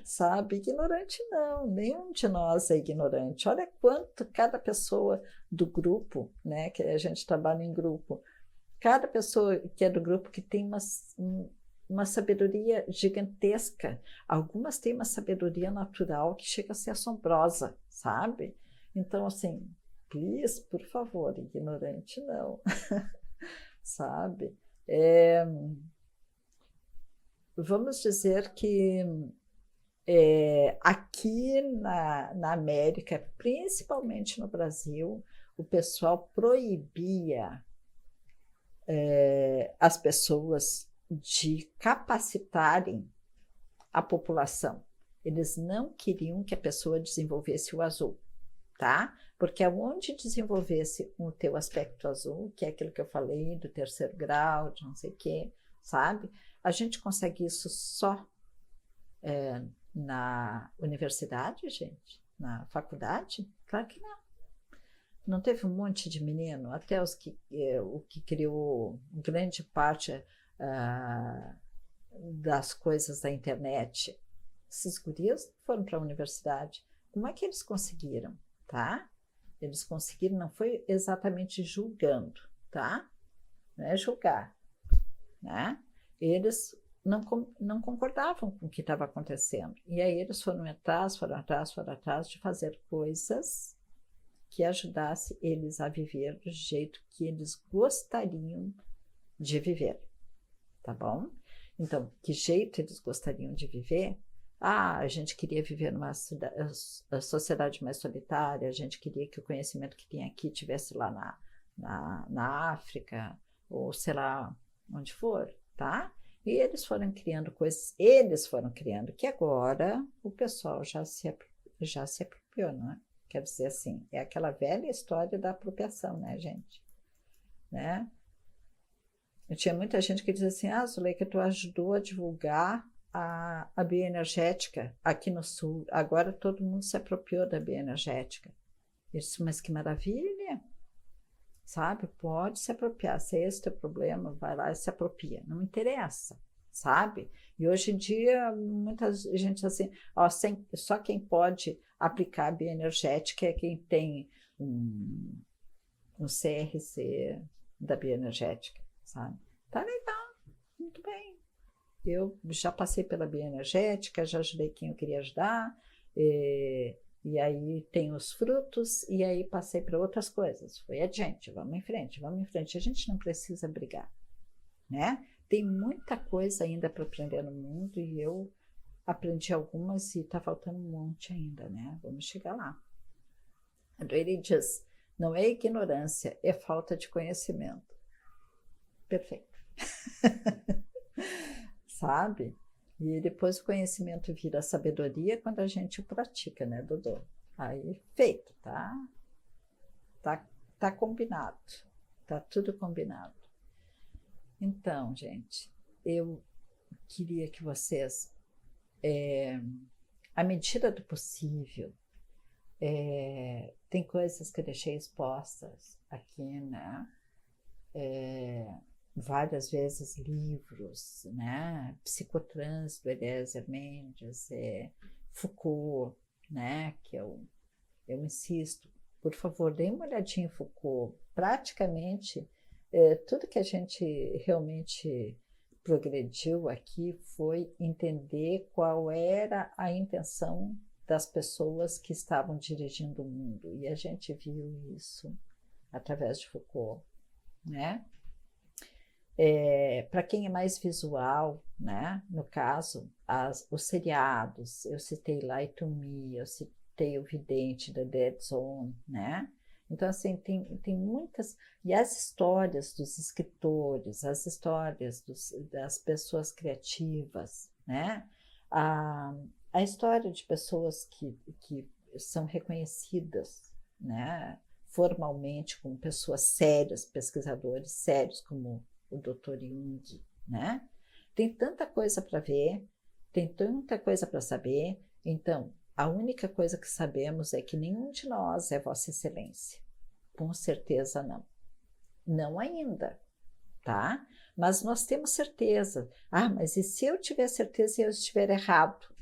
Sabe? Ignorante não, nenhum de nós é ignorante. Olha quanto cada pessoa do grupo, né, que a gente trabalha em grupo, cada pessoa que é do grupo que tem uma sabedoria gigantesca. Algumas têm uma sabedoria natural que chega a ser assombrosa, sabe? Então, assim, please, por favor, ignorante não, sabe? Vamos dizer que aqui na América, principalmente no Brasil, o pessoal proibia as pessoas de capacitarem a população. Eles não queriam que a pessoa desenvolvesse o azul, tá? Porque aonde desenvolvesse o teu aspecto azul, que é aquilo que eu falei do terceiro grau, de não sei o quê, sabe? A gente consegue isso só na universidade, gente? Na faculdade? Claro que não. Não teve um monte de menino, até o que criou grande parte das coisas da internet. Esses gurias foram para a universidade. Como é que eles conseguiram, tá? Eles conseguiram, não foi exatamente julgando, tá? Não é julgar, né? Eles não concordavam com o que estava acontecendo. E aí eles foram atrás de fazer coisas que ajudasse eles a viver do jeito que eles gostariam de viver, tá bom? Então, que jeito eles gostariam de viver? Ah, a gente queria viver numa sociedade mais solitária, a gente queria que o conhecimento que tem aqui tivesse lá na África, ou sei lá, onde for, tá? E eles foram criando coisas, que agora o pessoal já se apropriou, não é? Quer dizer assim, é aquela velha história da apropriação, né, gente? Né? Eu tinha muita gente que dizia assim, Zuleika, tu ajudou a divulgar a bioenergética aqui no Sul, agora todo mundo se apropriou da bioenergética. Eu disse, mas que maravilha, sabe? Pode se apropriar, se é esse o teu problema, vai lá e se apropria, não interessa, sabe? E hoje em dia, muita gente assim, ó, só quem pode aplicar a bioenergética é quem tem um CRC da bioenergética, sabe? Tá legal, muito bem. Eu já passei pela bioenergética, já ajudei quem eu queria ajudar, e aí tem os frutos, e aí passei para outras coisas. Foi adiante, vamos em frente, vamos em frente. A gente não precisa brigar, né? Tem muita coisa ainda para aprender no mundo, e eu aprendi algumas e está faltando um monte ainda, né? Vamos chegar lá. Ele diz, não é ignorância, é falta de conhecimento. Perfeito. Sabe? E depois o conhecimento vira sabedoria quando a gente o pratica, né, Dodô? Aí, feito, tá? Tá combinado. Tá tudo combinado. Então, gente, eu queria que vocês, à medida do possível, tem coisas que eu deixei expostas aqui, né? Várias vezes livros, né? Psicotrans do Eliezer Mendes, Foucault, né? Que eu insisto, por favor, dê uma olhadinha em Foucault. Praticamente, tudo que a gente realmente progrediu aqui foi entender qual era a intenção das pessoas que estavam dirigindo o mundo. E a gente viu isso através de Foucault, né? Para quem é mais visual, né? No caso, os seriados, eu citei Light to Me, eu citei O Vidente, da Dead Zone, né? Então, assim, tem muitas... E as histórias dos escritores, as histórias das pessoas criativas, né? A história de pessoas que são reconhecidas, né? Formalmente como pessoas sérias, pesquisadores sérios, como o Dr. Jung, né? Tem tanta coisa para ver, tem tanta coisa para saber, então a única coisa que sabemos é que nenhum de nós é Vossa Excelência. Com certeza não. Não ainda, tá? Mas nós temos certeza. Ah, mas e se eu tiver certeza e eu estiver errado?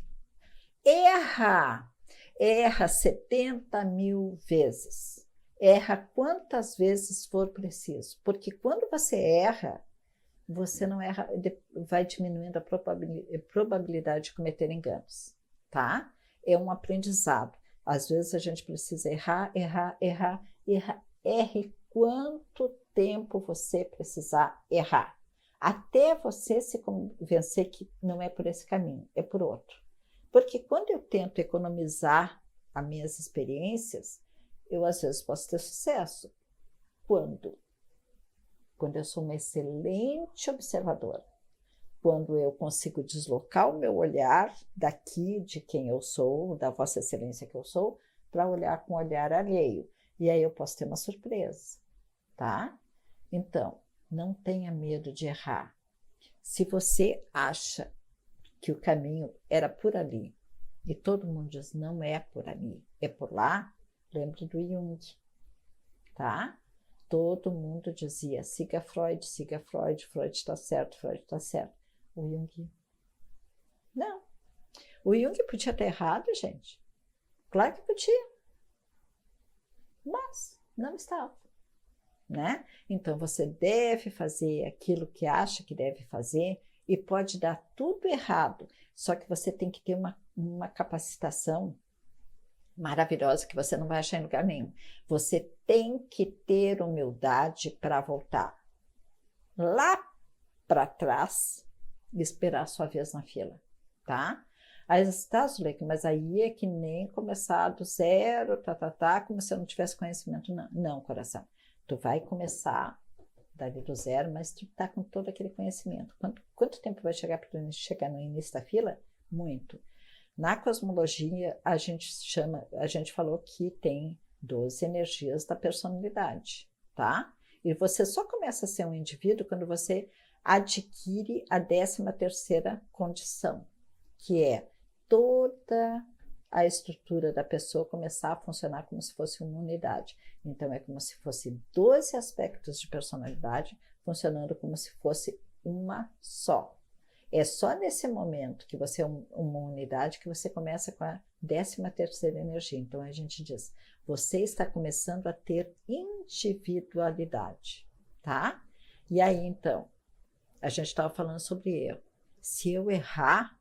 Erra! Erra 70.000 vezes. Erra quantas vezes for preciso. Porque quando você erra, você não erra, vai diminuindo a probabilidade de cometer enganos, tá? É um aprendizado. Às vezes a gente precisa errar. Erre quanto tempo você precisar errar. Até você se convencer que não é por esse caminho, é por outro. Porque quando eu tento economizar as minhas experiências, eu às vezes posso ter sucesso. Quando eu sou uma excelente observadora, quando eu consigo deslocar o meu olhar daqui, de quem eu sou, da Vossa Excelência que eu sou, para olhar com o olhar alheio. E aí eu posso ter uma surpresa, tá? Então, não tenha medo de errar. Se você acha que o caminho era por ali, e todo mundo diz, não é por ali, é por lá, lembre do Jung, tá? Todo mundo dizia, siga Freud, Freud está certo, Freud está certo. O Jung, não. O Jung podia estar errado, gente. Claro que podia. Mas não estava, né? Então, você deve fazer aquilo que acha que deve fazer e pode dar tudo errado. Só que você tem que ter uma capacitação maravilhosa que você não vai achar em lugar nenhum. Você tem que ter humildade para voltar. lá para trás e esperar a sua vez na fila, tá? Aí você tá, Zuleika, mas aí é que nem começar do zero, como se eu não tivesse conhecimento. Não, não, coração. Tu vai começar dali do zero, mas tu tá com todo aquele conhecimento. Quanto tempo vai chegar para tu chegar no início da fila? Muito. Na cosmologia, a gente falou que tem 12 energias da personalidade, tá? E você só começa a ser um indivíduo quando você adquire a 13ª condição, que é toda a estrutura da pessoa começar a funcionar como se fosse uma unidade. Então, é como se fosse 12 aspectos de personalidade funcionando como se fosse uma só. É só nesse momento que você é uma unidade que você começa com a 13ª energia. Então, a gente diz, você está começando a ter individualidade, tá? E aí, então, a gente estava falando sobre erro. Se eu errar,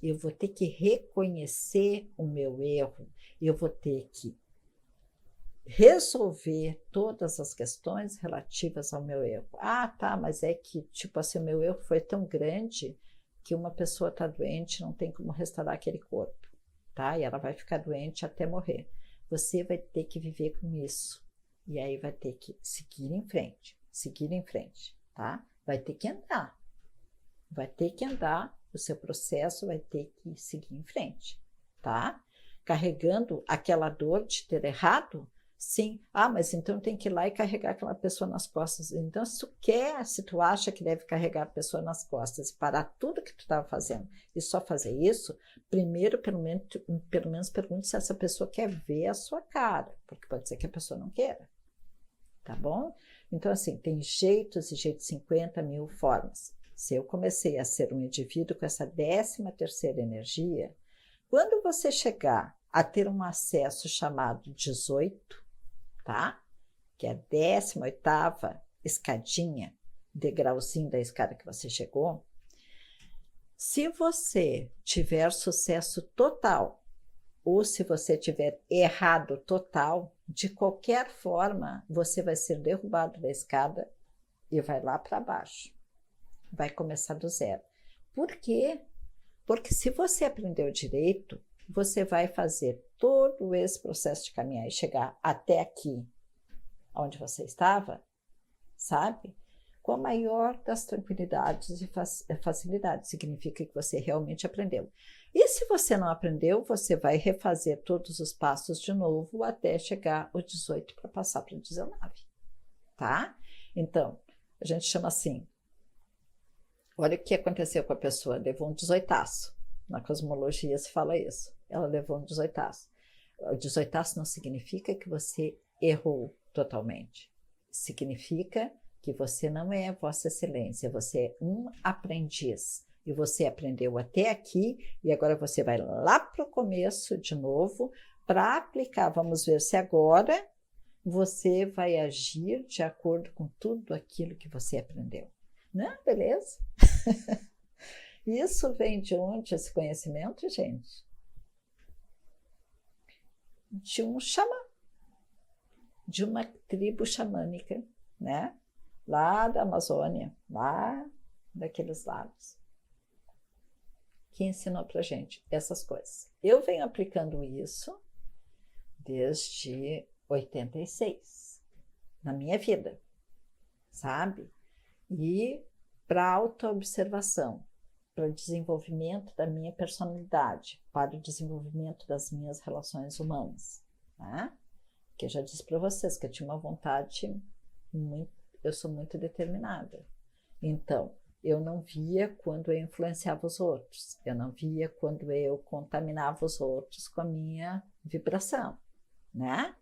eu vou ter que reconhecer o meu erro, eu vou ter que resolver todas as questões relativas ao meu erro. Ah, tá, mas é que, tipo assim, o meu erro foi tão grande que uma pessoa está doente, não tem como restaurar aquele corpo, tá? E ela vai ficar doente até morrer. Você vai ter que viver com isso. E aí vai ter que seguir em frente, tá? Vai ter que andar, o seu processo vai ter que seguir em frente, tá? Carregando aquela dor de ter errado, sim. Ah, mas então tem que ir lá e carregar aquela pessoa nas costas. Então, se tu acha que deve carregar a pessoa nas costas e parar tudo que tu estava fazendo e só fazer isso, primeiro, pelo menos pergunte se essa pessoa quer ver a sua cara, porque pode ser que a pessoa não queira, tá bom? Então, assim, tem jeitos e jeitos, 50 mil formas. Se eu comecei a ser um indivíduo com essa 13ª energia, quando você chegar a ter um acesso chamado 18, tá? Que é a 18ª escadinha, degrauzinho da escada que você chegou, se você tiver sucesso total, ou se você tiver errado total, de qualquer forma, você vai ser derrubado da escada e vai lá para baixo. Vai começar do zero. Por quê? Porque se você aprendeu direito, você vai fazer todo esse processo de caminhar e chegar até aqui, onde você estava, sabe? Com a maior das tranquilidades e facilidades. Significa que você realmente aprendeu. E se você não aprendeu, você vai refazer todos os passos de novo até chegar ao 18 para passar para o 19, tá? Então, a gente chama assim, olha o que aconteceu com a pessoa, levou um 18. Na cosmologia se fala isso. Ela levou um 18. O 18 não significa que você errou totalmente. Significa que você não é Vossa Excelência, você é um aprendiz. E você aprendeu até aqui e agora você vai lá para o começo de novo para aplicar. Vamos ver se agora você vai agir de acordo com tudo aquilo que você aprendeu. Não, beleza? Isso vem de onde, esse conhecimento, gente? De um xamã, de uma tribo xamânica, né? Lá da Amazônia, lá daqueles lados, que ensinou pra gente essas coisas. Eu venho aplicando isso desde 86, na minha vida, sabe? E para autoobservação, para o desenvolvimento da minha personalidade, para o desenvolvimento das minhas relações humanas, né? Que eu já disse para vocês que eu tinha uma vontade eu sou muito determinada. Então, eu não via quando eu influenciava os outros, eu não via quando eu contaminava os outros com a minha vibração, né?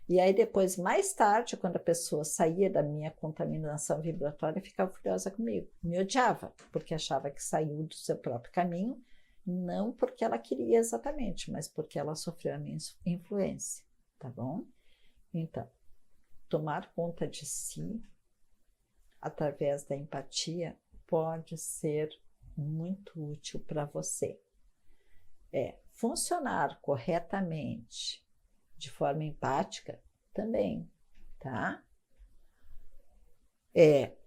E aí depois, mais tarde, quando a pessoa saía da minha contaminação vibratória, ficava furiosa comigo, me odiava, porque achava que saiu do seu próprio caminho, não porque ela queria exatamente, mas porque ela sofreu a minha influência, tá bom? Então, tomar conta de si, através da empatia, pode ser muito útil para você. Funcionar corretamente, de forma empática, também, tá?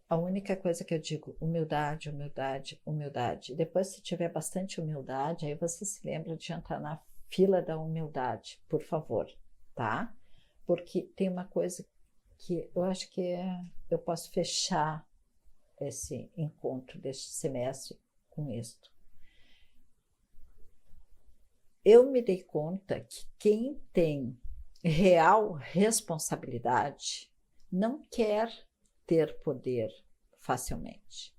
a única coisa que eu digo, humildade, humildade, humildade. Depois, se tiver bastante humildade, aí você se lembra de entrar na fila da humildade, por favor, tá? Porque tem uma coisa que eu acho que eu posso fechar esse encontro deste semestre com isto. Eu me dei conta que quem tem real responsabilidade não quer ter poder facilmente.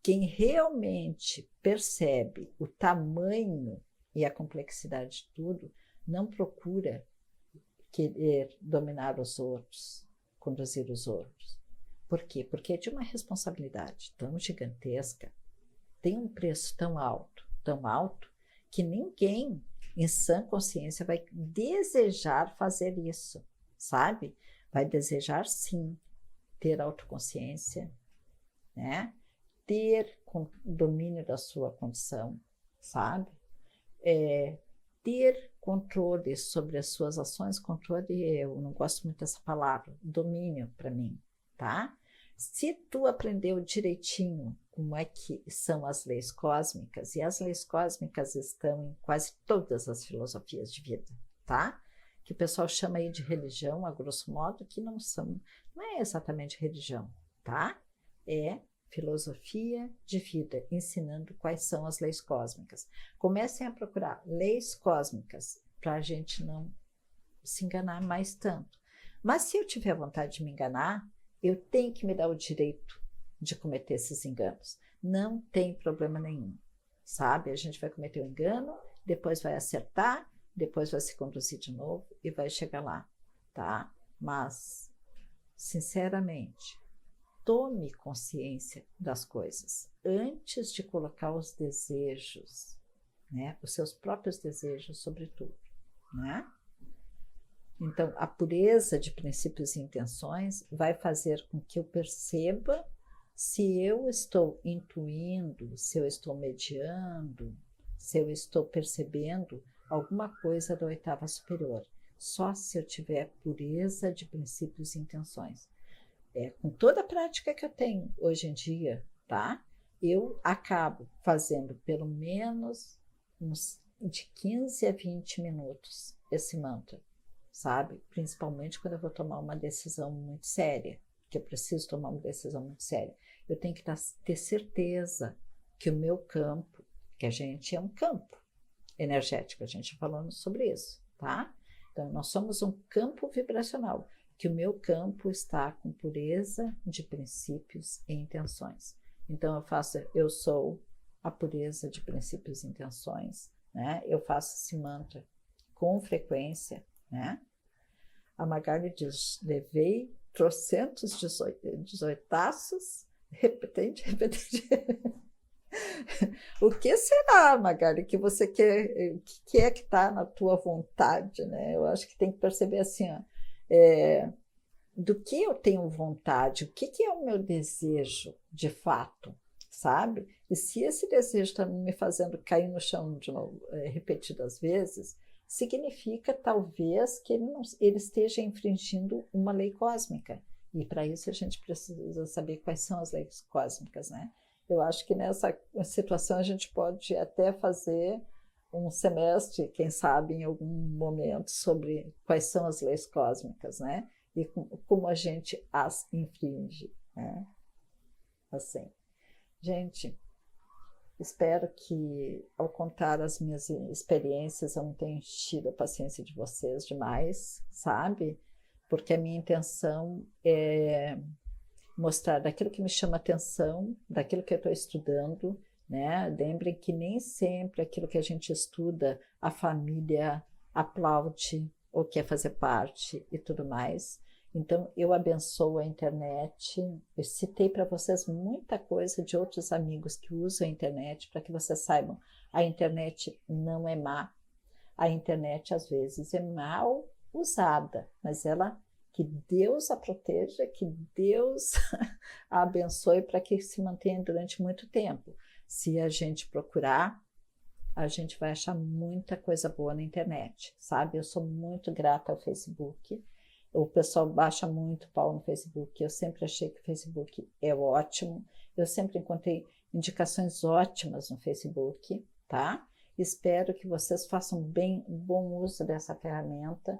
Quem realmente percebe o tamanho e a complexidade de tudo, não procura querer dominar os outros, conduzir os outros. Por quê? Porque é de uma responsabilidade tão gigantesca, tem um preço tão alto, que ninguém em sã consciência vai desejar fazer isso, sabe? Vai desejar sim ter autoconsciência, né? Ter domínio da sua condição, sabe? Ter controle sobre as suas ações, controle, eu não gosto muito dessa palavra, domínio para mim, tá? Se tu aprendeu direitinho como é que são as leis cósmicas, e as leis cósmicas estão em quase todas as filosofias de vida, tá? Que o pessoal chama aí de religião, a grosso modo, que não é exatamente religião, tá? É filosofia de vida, ensinando quais são as leis cósmicas. Comecem a procurar leis cósmicas para a gente não se enganar mais tanto. Mas se eu tiver vontade de me enganar, eu tenho que me dar o direito de cometer esses enganos. Não tem problema nenhum, sabe? A gente vai cometer um engano, depois vai acertar, depois vai se conduzir de novo e vai chegar lá, tá? Mas, sinceramente, tome consciência das coisas antes de colocar os desejos, né? Os seus próprios desejos, sobretudo, né? Então, a pureza de princípios e intenções vai fazer com que eu perceba se eu estou intuindo, se eu estou mediando, se eu estou percebendo alguma coisa da oitava superior. Só se eu tiver pureza de princípios e intenções. Com toda a prática que eu tenho hoje em dia, tá? Eu acabo fazendo pelo menos uns de 15 a 20 minutos esse mantra, sabe? Principalmente quando eu vou tomar uma decisão muito séria, que eu preciso tomar uma decisão muito séria. Eu tenho que ter certeza que o meu campo, que a gente é um campo energético, a gente falando sobre isso, tá? Então, nós somos um campo vibracional, que o meu campo está com pureza de princípios e intenções. Então, eu sou a pureza de princípios e intenções, né? Eu faço esse mantra com frequência, né? A Magali diz, levei trocentos 18aços, repetente. O que será, Magali, que você quer, que é que está na tua vontade, né? Eu acho que tem que perceber assim, ó, do que eu tenho vontade, o que é o meu desejo de fato, sabe? E se esse desejo está me fazendo cair no chão de novo, repetidas vezes, significa talvez que ele esteja infringindo uma lei cósmica. E para isso a gente precisa saber quais são as leis cósmicas, né? Eu acho que nessa situação a gente pode até fazer um semestre, quem sabe em algum momento, sobre quais são as leis cósmicas, né? E como a gente as infringe, né? Assim. Gente, espero que, ao contar as minhas experiências, eu não tenha enchido a paciência de vocês demais, sabe? Porque a minha intenção é mostrar daquilo que me chama atenção, daquilo que eu estou estudando, né? Lembrem que nem sempre aquilo que a gente estuda, a família aplaude ou quer fazer parte e tudo mais. Então, eu abençoo a internet. Eu citei para vocês muita coisa de outros amigos que usam a internet, para que vocês saibam, a internet não é má. A internet, às vezes, é mal usada, mas que Deus a proteja, que Deus a abençoe para que se mantenha durante muito tempo. Se a gente procurar, a gente vai achar muita coisa boa na internet, sabe? Eu sou muito grata ao Facebook. O pessoal baixa muito pau no Facebook. Eu sempre achei que o Facebook é ótimo. Eu sempre encontrei indicações ótimas no Facebook, tá? Espero que vocês façam bem, um bom uso dessa ferramenta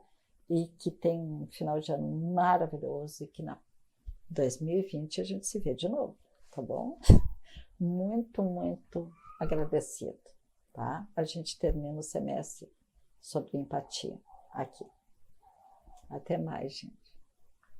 e que tenham um final de ano maravilhoso e que na 2020 a gente se vê de novo, tá bom? Muito, muito agradecido, tá? A gente termina o semestre sobre empatia aqui. Até mais, gente.